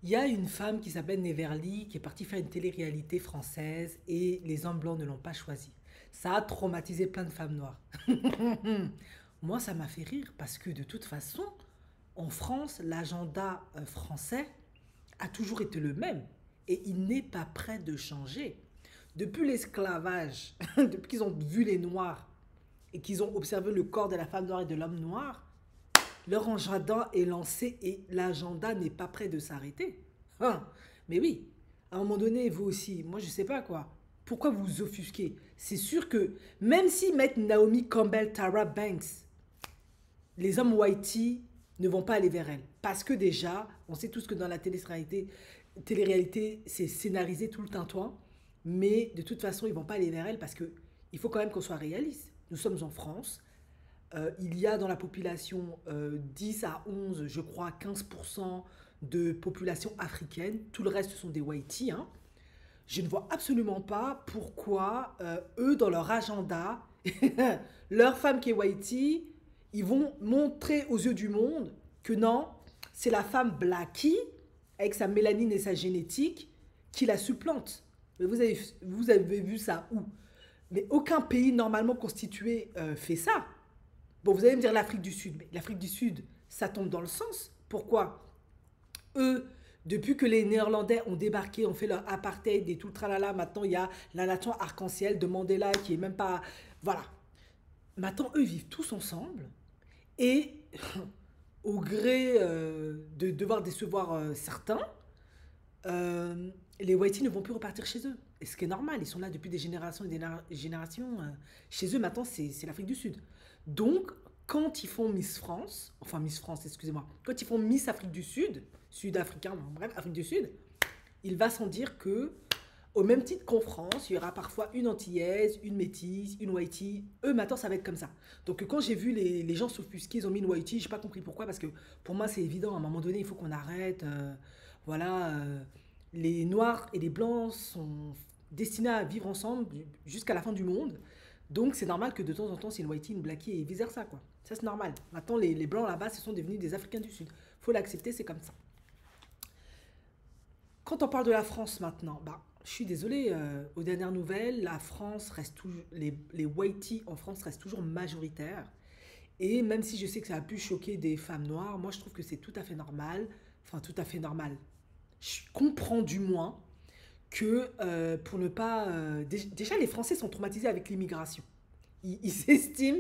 Il y a une femme qui s'appelle Neverly qui est partie faire une télé-réalité française et les hommes blancs ne l'ont pas choisie. Ça a traumatisé plein de femmes noires. Moi, ça m'a fait rire parce que de toute façon, en France, l'agenda français a toujours été le même et il n'est pas prêt de changer. Depuis l'esclavage, depuis qu'ils ont vu les noirs et qu'ils ont observé le corps de la femme noire et de l'homme noir, leur agenda est lancé et l'agenda n'est pas prêt de s'arrêter. Hein. Mais oui, à un moment donné, vous aussi, moi je sais pas quoi. Pourquoi vous vous offusquez? C'est sûr que même si mettent Naomi Campbell, Tara Banks, les hommes whitey ne vont pas aller vers elle. Parce que déjà, on sait tous que dans la télé-réalité, c'est scénarisé tout le tintouin. Mais de toute façon, ils vont pas aller vers elle parce que il faut quand même qu'on soit réaliste. Nous sommes en France, il y a dans la population 10 à 11, je crois, 15% de population africaine. Tout le reste ce sont des Whiteys. Hein. Je ne vois absolument pas pourquoi eux, dans leur agenda, leur femme qui est Whitey, ils vont montrer aux yeux du monde que non, c'est la femme Blackie, avec sa mélanine et sa génétique, qui la supplante. Mais vous avez vu ça où? Mais aucun pays normalement constitué fait ça. Bon, vous allez me dire l'Afrique du Sud, mais l'Afrique du Sud, ça tombe dans le sens. Pourquoi? Eux, depuis que les Néerlandais ont débarqué, ont fait leur apartheid et tout le tralala, maintenant il y a la nation arc-en-ciel de Mandela qui est même pas... Voilà. Maintenant, eux vivent tous ensemble et au gré de devoir décevoir certains, les Whiteys ne vont plus repartir chez eux. Et ce qui est normal, ils sont là depuis des générations et des générations. Chez eux, maintenant, c'est l'Afrique du Sud. Donc, quand ils font Miss France, enfin Miss France, excusez-moi, quand ils font Miss Afrique du Sud, Sud-Africain, bon, bref, Afrique du Sud, il va sans dire que, au même titre qu'en France, il y aura parfois une Antillaise, une Métisse, une Whitey. Eux, maintenant, ça va être comme ça. Donc, quand j'ai vu les gens s'offusquer, ils ont mis une Whitey, j'ai pas compris pourquoi, parce que pour moi, c'est évident. À un moment donné, il faut qu'on arrête. Voilà. Les Noirs et les Blancs sont destinés à vivre ensemble jusqu'à la fin du monde. Donc, c'est normal que de temps en temps, c'est une Whitey, une Blackie et vice-versa, quoi. Ça, c'est normal. Maintenant, les Blancs là-bas, ce sont devenus des Africains du Sud. Faut l'accepter, c'est comme ça. Quand on parle de la France maintenant, bah, je suis désolée, aux dernières nouvelles, la France reste toujours, les Whitey en France restent toujours majoritaires. Et même si je sais que ça a pu choquer des femmes noires, moi je trouve que c'est tout à fait normal. Enfin, tout à fait normal. Je comprends du moins que pour ne pas... déjà, les Français sont traumatisés avec l'immigration. Ils estiment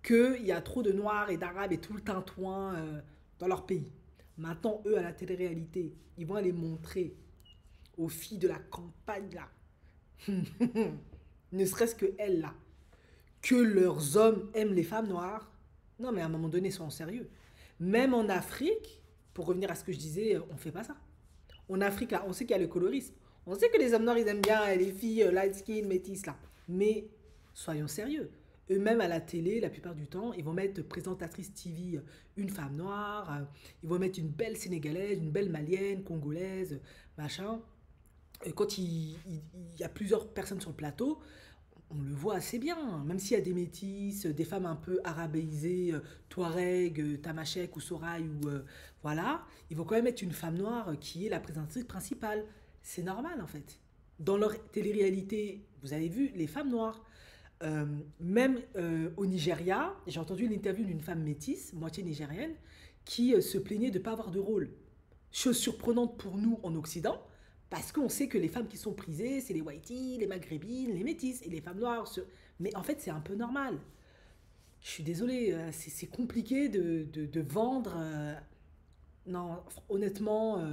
qu'il y a trop de Noirs et d'Arabes et tout le tintouin dans leur pays. Maintenant, eux, à la télé-réalité, ils vont aller montrer aux filles de la campagne, là, ne serait-ce que elles, là, que leurs hommes aiment les femmes noires. Non, mais à un moment donné, soyons sérieux. Même en Afrique, pour revenir à ce que je disais, on ne fait pas ça. En Afrique, là, on sait qu'il y a le colorisme. On sait que les hommes noirs, ils aiment bien les filles light skin, métisses, là. Mais soyons sérieux. Eux-mêmes à la télé, la plupart du temps, ils vont mettre présentatrice TV une femme noire, ils vont mettre une belle sénégalaise, une belle malienne, congolaise, machin. Et quand il y a plusieurs personnes sur le plateau, on le voit assez bien. Même s'il y a des métisses, des femmes un peu arabéisées, Touareg, Tamashek ou Sorail, ou voilà, ils vont quand même mettre une femme noire qui est la présentatrice principale. C'est normal en fait. Dans leur télé-réalité, vous avez vu les femmes noires. Même au Nigeria, j'ai entendu l'interview d'une femme métisse, moitié nigérienne, qui se plaignait de ne pas avoir de rôle. Chose surprenante pour nous en Occident, parce qu'on sait que les femmes qui sont prisées, c'est les whiteys, les maghrébines, les métisses, et les femmes noires. Mais en fait, c'est un peu normal. Je suis désolée, c'est compliqué de vendre. Non, honnêtement,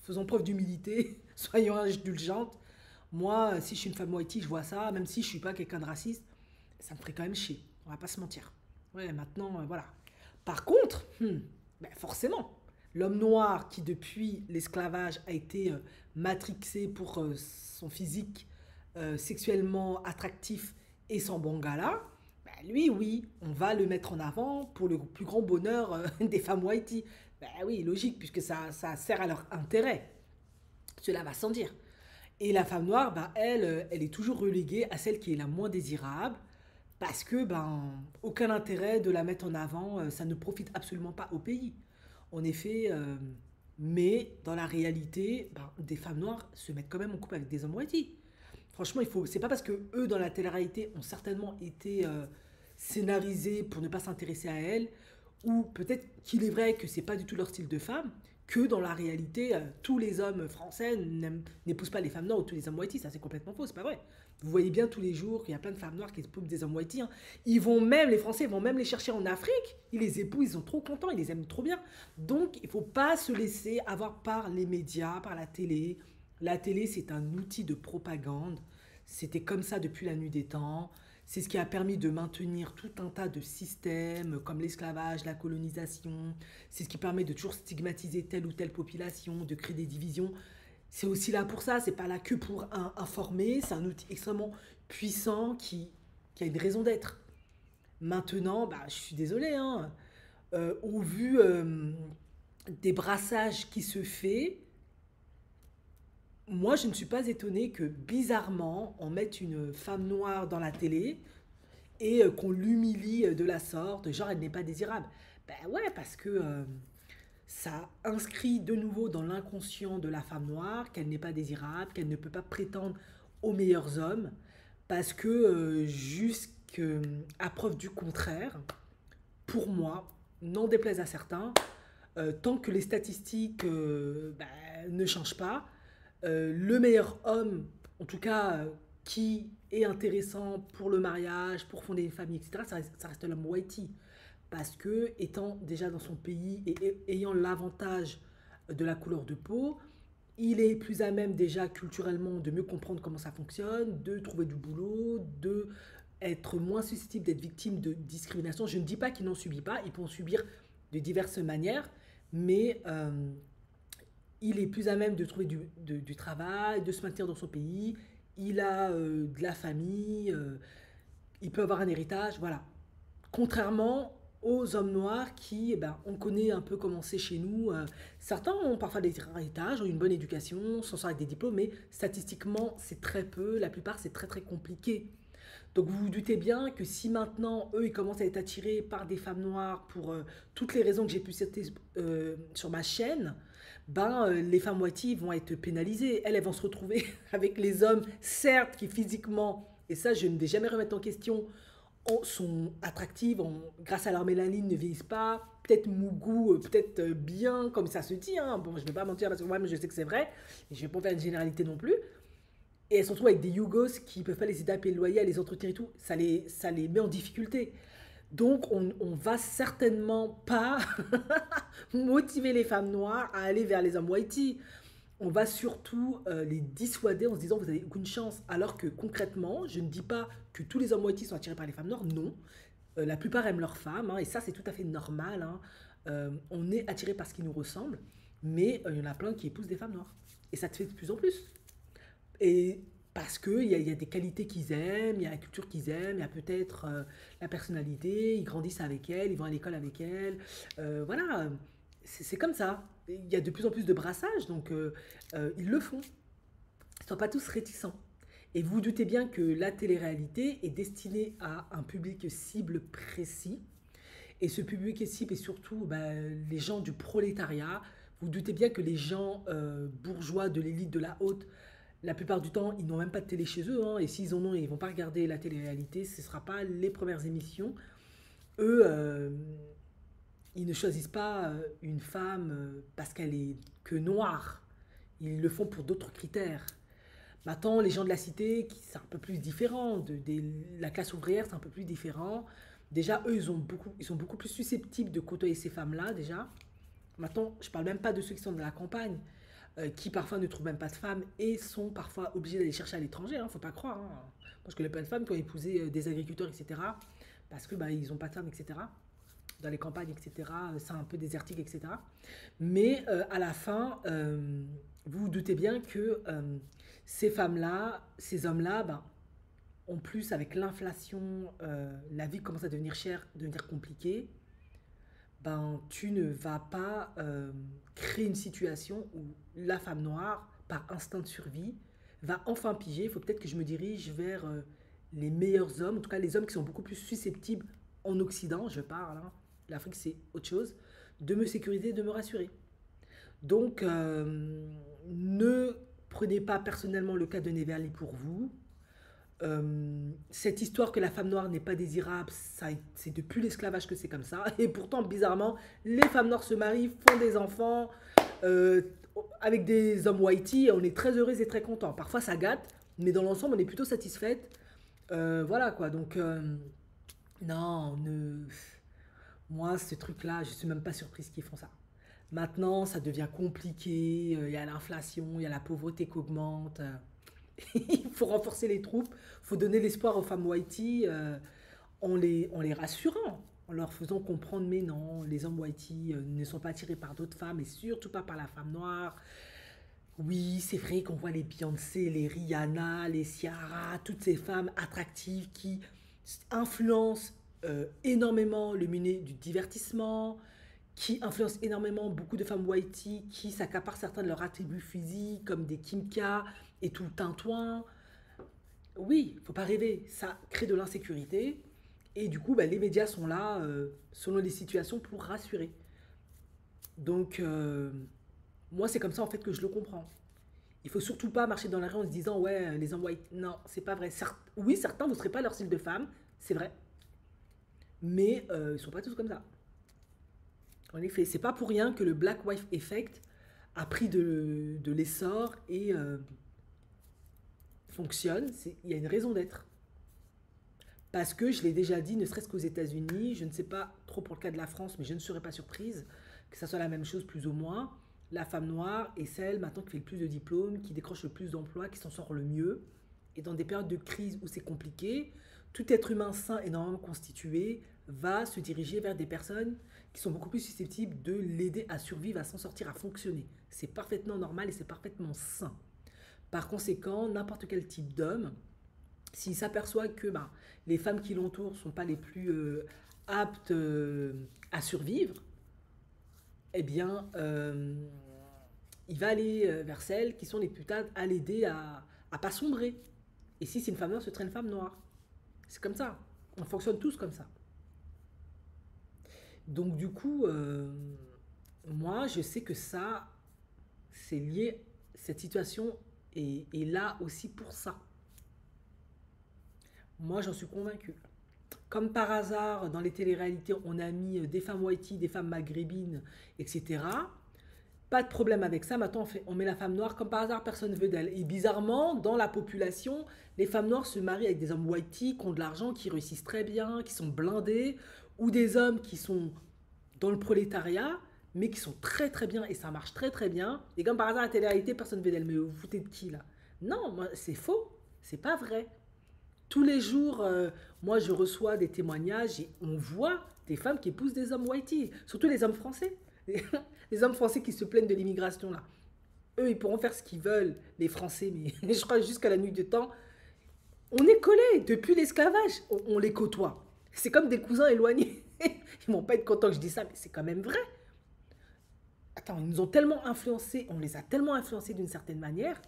faisons preuve d'humilité, soyons indulgentes. Moi, si je suis une femme whitey, je vois ça, même si je suis pas quelqu'un de raciste, ça me ferait quand même chier. On va pas se mentir. Ouais, maintenant, voilà. Par contre, ben forcément, l'homme noir qui depuis l'esclavage a été matrixé pour son physique sexuellement attractif et son bon gala, ben lui, oui, on va le mettre en avant pour le plus grand bonheur des femmes whitey. Ben oui, logique, puisque ça sert à leur intérêt. Cela va sans dire. Et la femme noire, bah, elle, elle est toujours reléguée à celle qui est la moins désirable parce que ben, aucun intérêt de la mettre en avant, ça ne profite absolument pas au pays. En effet, Mais dans la réalité, ben, des femmes noires se mettent quand même en couple avec des hommes whitey. Franchement, c'est pas parce que eux, dans la télé-réalité, ont certainement été scénarisés pour ne pas s'intéresser à elles, ou peut-être qu'il est vrai que c'est pas du tout leur style de femme, que dans la réalité, tous les hommes français n'épousent pas les femmes noires ou tous les hommes whitey. Ça, c'est complètement faux, c'est pas vrai. Vous voyez bien tous les jours qu'il y a plein de femmes noires qui épousent des hommes whitey, hein. Les Français vont même les chercher en Afrique, ils les épousent, ils sont trop contents, ils les aiment trop bien. Donc, il faut pas se laisser avoir par les médias, par la télé. La télé, c'est un outil de propagande. C'était comme ça depuis la nuit des temps. C'est ce qui a permis de maintenir tout un tas de systèmes comme l'esclavage, la colonisation. C'est ce qui permet de toujours stigmatiser telle ou telle population, de créer des divisions. C'est aussi là pour ça, c'est pas là que pour informer, c'est un outil extrêmement puissant qui a une raison d'être. Maintenant, bah, je suis désolé, hein, au vu des brassages qui se fait, moi, je ne suis pas étonnée que bizarrement, on mette une femme noire dans la télé et qu'on l'humilie de la sorte, genre elle n'est pas désirable. Ben ouais, parce que ça inscrit de nouveau dans l'inconscient de la femme noire qu'elle n'est pas désirable, qu'elle ne peut pas prétendre aux meilleurs hommes, parce que jusqu'à preuve du contraire, pour moi, n'en déplaise à certains, tant que les statistiques bah, ne changent pas, le meilleur homme, en tout cas qui est intéressant pour le mariage, pour fonder une famille, etc., ça reste l'homme whitey. Parce que, étant déjà dans son pays et ayant l'avantage de la couleur de peau, il est plus à même déjà culturellement de mieux comprendre comment ça fonctionne, de trouver du boulot, de être moins susceptible d'être victime de discrimination. Je ne dis pas qu'il n'en subit pas, il peut en subir de diverses manières, mais il est plus à même de trouver du travail, de se maintenir dans son pays, il a de la famille, il peut avoir un héritage, voilà. Contrairement aux hommes noirs qui, eh ben, on connaît un peu comment c'est chez nous. Certains ont parfois des héritages, ont une bonne éducation, s'en sortent avec des diplômes, mais statistiquement, c'est très peu. La plupart, c'est très très compliqué. Donc vous vous doutez bien que si maintenant, eux, ils commencent à être attirés par des femmes noires pour toutes les raisons que j'ai pu citer sur ma chaîne, ben, les femmes moitiés vont être pénalisées. Elles vont se retrouver avec les hommes, certes, qui physiquement, et ça, je ne vais jamais remettre en question, sont attractives grâce à leur mélanine, ne vieillissent pas, peut-être mougou, peut-être bien, comme ça se dit, hein. Bon, je ne vais pas mentir parce que moi, je sais que c'est vrai, et je ne vais pas faire une généralité non plus. Et elles se retrouvent avec des Yougos qui ne peuvent pas les aider à payer le loyer, à les entretenir et tout. Ça les met en difficulté. Donc, on va certainement pas motiver les femmes noires à aller vers les hommes whitey. On va surtout les dissuader en se disant vous n'avez aucune chance. Alors que concrètement, je ne dis pas que tous les hommes whitey sont attirés par les femmes noires, non. La plupart aiment leurs femmes, hein, et ça c'est tout à fait normal, hein. On est attiré par ce qui nous ressemble, mais il y en a plein qui épousent des femmes noires. Et ça te fait de plus en plus. Et parce qu'il y a des qualités qu'ils aiment, il y a la culture qu'ils aiment, il y a peut-être la personnalité, ils grandissent avec elle, ils vont à l'école avec elle. Voilà, c'est comme ça. Il y a de plus en plus de brassages, donc ils le font. Ils ne sont pas tous réticents. Et vous vous doutez bien que la télé-réalité est destinée à un public cible précis. Et ce public cible est surtout bah, les gens du prolétariat. Vous vous doutez bien que les gens bourgeois de l'élite de la haute, la plupart du temps, ils n'ont même pas de télé chez eux, hein, et s'ils en ont, ils ne vont pas regarder la télé-réalité, ce ne sera pas les premières émissions. Eux, ils ne choisissent pas une femme parce qu'elle est que noire. Ils le font pour d'autres critères. Maintenant, les gens de la cité, c'est un peu plus différent. La classe ouvrière, c'est un peu plus différent. Déjà, eux, ils sont beaucoup plus susceptibles de côtoyer ces femmes-là, déjà. Maintenant, je ne parle même pas de ceux qui sont de la campagne, qui parfois ne trouvent même pas de femmes et sont parfois obligés d'aller chercher à l'étranger, hein, faut pas croire, hein. Parce que les plein de femmes qui ont épousé des agriculteurs, etc., parce que bah, ils n'ont pas de femmes, etc., dans les campagnes, etc., c'est un peu désertique, etc. Mais à la fin, vous vous doutez bien que ces femmes-là, ces hommes-là, ben, en plus avec l'inflation, la vie commence à devenir chère, devenir compliquée, ben, tu ne vas pas créer une situation où la femme noire, par instinct de survie, va enfin piger. Il faut peut-être que je me dirige vers les meilleurs hommes, en tout cas les hommes qui sont beaucoup plus susceptibles en Occident, je parle, hein. L'Afrique c'est autre chose, de me sécuriser, de me rassurer. Donc, ne prenez pas personnellement le cas de Neverly pour vous. Cette histoire que la femme noire n'est pas désirable, c'est depuis l'esclavage que c'est comme ça. Et pourtant, bizarrement, les femmes noires se marient, font des enfants euh, avec des hommes whitey. On est très heureux et très contents. Parfois, ça gâte, mais dans l'ensemble, on est plutôt satisfaite. Voilà quoi. Donc, non, moi, ce truc-là, je suis même pas surprise qu'ils font ça. Maintenant, ça devient compliqué. Il y a l'inflation, il y a la pauvreté qui augmente. Il faut renforcer les troupes, il faut donner l'espoir aux femmes whitey en les rassurant, en leur faisant comprendre, mais non, les hommes whitey ne sont pas attirés par d'autres femmes, et surtout pas par la femme noire. Oui, c'est vrai qu'on voit les Beyoncé, les Rihanna, les Ciara, toutes ces femmes attractives qui influencent énormément le milieu du divertissement, qui influencent énormément beaucoup de femmes whitey qui s'accaparent certains de leurs attributs physiques, comme des Kim K et tout le tintouin. Oui, faut pas rêver, ça crée de l'insécurité. Et du coup, bah, les médias sont là, selon les situations, pour rassurer. Donc, moi, c'est comme ça en fait que je le comprends. Il faut surtout pas marcher dans la rue en se disant, ouais, les hommes white. Non, c'est pas vrai. Oui, certains, vous ne serez pas leur style de femme, c'est vrai. Mais ils sont pas tous comme ça. En effet, c'est pas pour rien que le Black Wife Effect a pris de l'essor et fonctionne. Il y a une raison d'être. Parce que je l'ai déjà dit, ne serait-ce qu'aux États-Unis, je ne sais pas trop pour le cas de la France, mais je ne serais pas surprise que ça soit la même chose plus ou moins. La femme noire est celle maintenant qui fait le plus de diplômes, qui décroche le plus d'emplois, qui s'en sort le mieux. Et dans des périodes de crise où c'est compliqué, tout être humain sain et normalement constitué va se diriger vers des personnes qui sont beaucoup plus susceptibles de l'aider à survivre, à s'en sortir, à fonctionner. C'est parfaitement normal et c'est parfaitement sain. Par conséquent, n'importe quel type d'homme, s'il s'aperçoit que bah, les femmes qui l'entourent ne sont pas les plus aptes à survivre, eh bien, il va aller vers celles qui sont les plus aptes à l'aider à ne pas sombrer. Et si c'est une femme noire, ce serait une femme noire. C'est comme ça. On fonctionne tous comme ça. Donc du coup, moi, je sais que ça, c'est lié, cette situation est là aussi pour ça. Moi, j'en suis convaincue. Comme par hasard, dans les téléréalités, on a mis des femmes whitey, des femmes maghrébines, etc. Pas de problème avec ça. Maintenant, on met la femme noire. Comme par hasard, personne ne veut d'elle. Et bizarrement, dans la population, les femmes noires se marient avec des hommes whitey qui ont de l'argent, qui réussissent très bien, qui sont blindés, ou des hommes qui sont dans le prolétariat, mais qui sont très très bien et ça marche très très bien. Et comme par hasard, la télé-réalité, personne ne veut d'elle. Mais vous vous foutez de qui là? Non, c'est faux. C'est pas vrai. Tous les jours, moi, je reçois des témoignages et on voit des femmes qui épousent des hommes whitey, surtout les hommes français. Les hommes français qui se plaignent de l'immigration, là. Eux, ils pourront faire ce qu'ils veulent, les Français, mais je crois jusqu'à la nuit du temps. On est collés depuis l'esclavage, on les côtoie. C'est comme des cousins éloignés. Ils vont pas être contents que je dise ça, mais c'est quand même vrai. Attends, ils nous ont tellement influencés, on les a tellement influencés d'une certaine manière,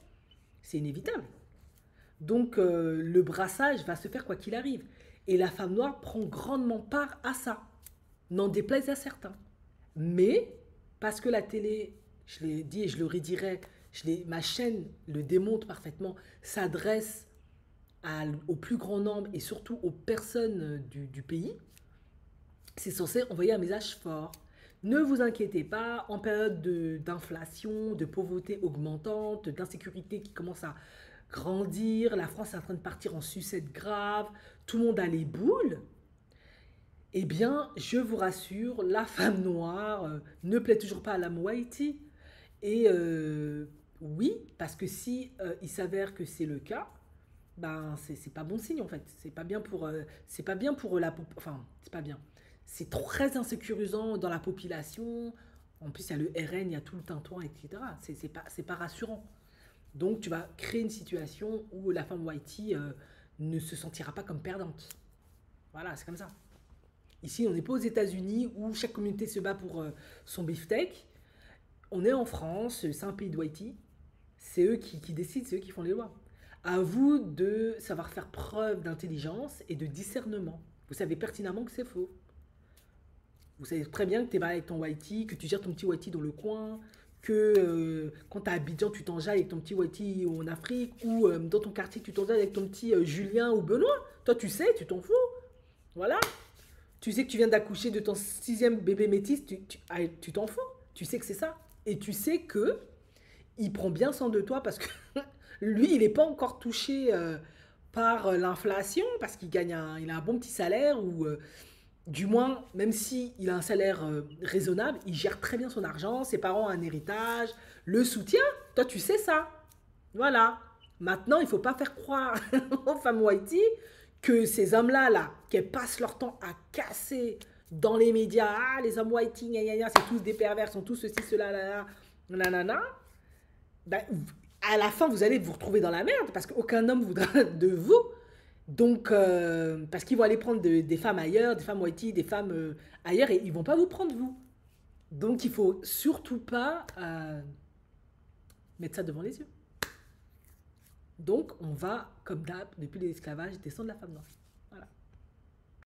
c'est inévitable. Donc le brassage va se faire quoi qu'il arrive. Et la femme noire prend grandement part à ça, n'en déplaise à certains. Mais, parce que la télé, je l'ai dit et je le redirai, ma chaîne le démontre parfaitement, s'adresse au plus grand nombre et surtout aux personnes du pays, c'est censé envoyer un message fort. Ne vous inquiétez pas, en période d'inflation, de pauvreté augmentante, d'insécurité qui commence à grandir, la France est en train de partir en sucette grave, tout le monde a les boules, eh bien, je vous rassure, la femme noire ne plaît toujours pas à l'homme whitey. Et oui, parce que si il s'avère que c'est le cas, ben c'est pas bon signe en fait. C'est pas bien pour enfin c'est pas bien. C'est très insécurisant dans la population. En plus, il y a le RN, il y a tout le tintouin, etc. C'est pas rassurant. Donc, tu vas créer une situation où la femme whitey ne se sentira pas comme perdante. Voilà, c'est comme ça. Ici, on n'est pas aux États-Unis où chaque communauté se bat pour son beefsteak. On est en France, c'est un pays de whitey. C'est eux qui décident, c'est eux qui font les lois. À vous de savoir faire preuve d'intelligence et de discernement. Vous savez pertinemment que c'est faux. Vous savez très bien que tu es mal avec ton whitey, que tu gères ton petit whitey dans le coin, que quand t'es à Abidjan, tu t'enjailles avec ton petit Whitey ou en Afrique, ou dans ton quartier, tu t'enjailles avec ton petit Julien ou Benoît. Toi, tu sais, tu t'en fous. Voilà. Tu sais que tu viens d'accoucher de ton sixième bébé métis, tu t'en fous. Tu sais que c'est ça. Et tu sais que il prend bien soin de toi parce que lui, il n'est pas encore touché par l'inflation, parce il a un bon petit salaire, ou du moins, même si il a un salaire raisonnable, il gère très bien son argent, ses parents ont un héritage, le soutien. Toi, tu sais ça. Voilà. Maintenant, il ne faut pas faire croire aux femmes whitey que ces hommes-là, là, qui passent leur temps à casser dans les médias, ah, les hommes whitey, gna, gna, gna, c'est tous des pervers, sont tous ceci, cela, là, là, nanana, ben, à la fin, vous allez vous retrouver dans la merde parce qu'aucun homme voudra de vous. Donc, parce qu'ils vont aller prendre des femmes ailleurs, des femmes whitey, des femmes ailleurs, et ils vont pas vous prendre vous. Donc, il faut surtout pas mettre ça devant les yeux. Donc, on va, comme d'hab, depuis l'esclavage, descendre la femme noire.